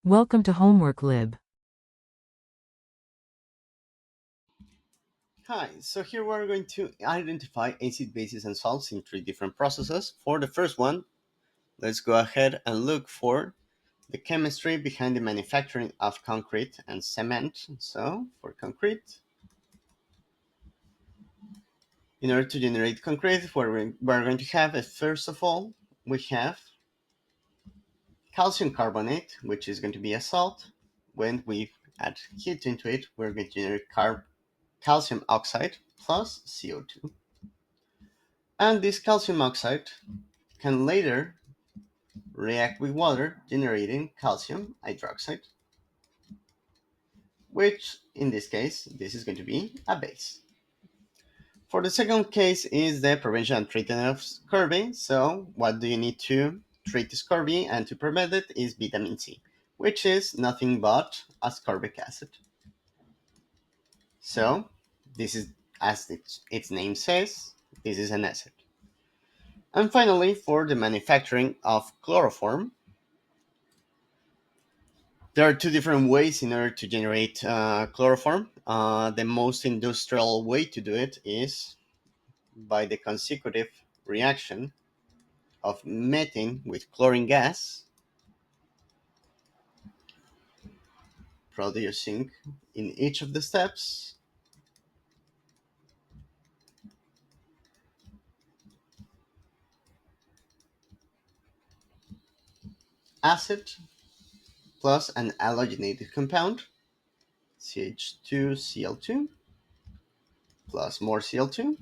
Welcome to Homework Lib. Hi, so here we're going to identify acid bases and salts in three different processes. For the first one, let's go ahead and look for the chemistry behind the manufacturing of concrete and cement. So for concrete, in order to generate concrete, we're going to have, first of all, we have calcium carbonate, which is going to be a salt. When we add heat into it, we're going to generate calcium oxide plus CO2. And this calcium oxide can later react with water, generating calcium hydroxide, which in this case, this is going to be a base. For the second case is the prevention and treatment of scurvy. So what do you need to treat scurvy and to prevent it is vitamin C, which is nothing but ascorbic acid. So this is, as its name says, this is an acid. And finally, for the manufacturing of chloroform, there are two different ways in order to generate chloroform. The most industrial way to do it is by the consecutive reaction of methane with chlorine gas, producing in each of the steps acid plus an halogenated compound, CH2Cl2 plus more Cl2,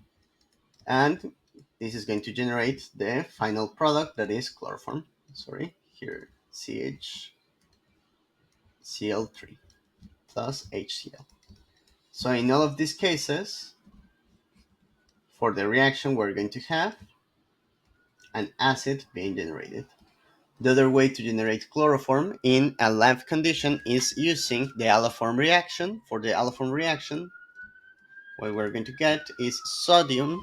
and this is going to generate the final product that is chloroform. Sorry, here CHCl3 plus HCl. So in all of these cases, for the reaction, we're going to have an acid being generated. The other way to generate chloroform in a lab condition is using the alloform reaction. For the alloform reaction, what we're going to get is sodium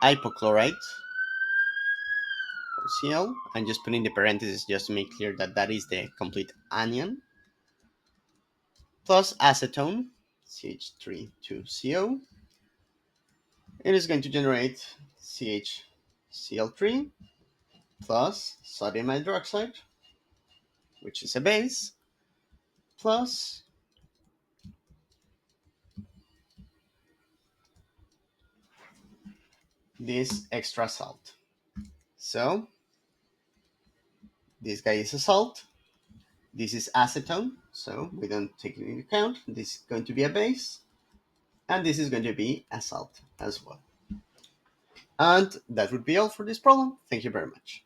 hypochlorite, or Cl. I'm just putting the parentheses just to make clear that that is the complete anion, plus acetone, CH3 2CO. It is going to generate CHCl3 plus sodium hydroxide, which is a base, plus this extra salt. So this guy is a salt, this is acetone, so we don't take it into account. This is going to be a base, and this is going to be a salt as well. And that would be all for this problem. Thank you very much.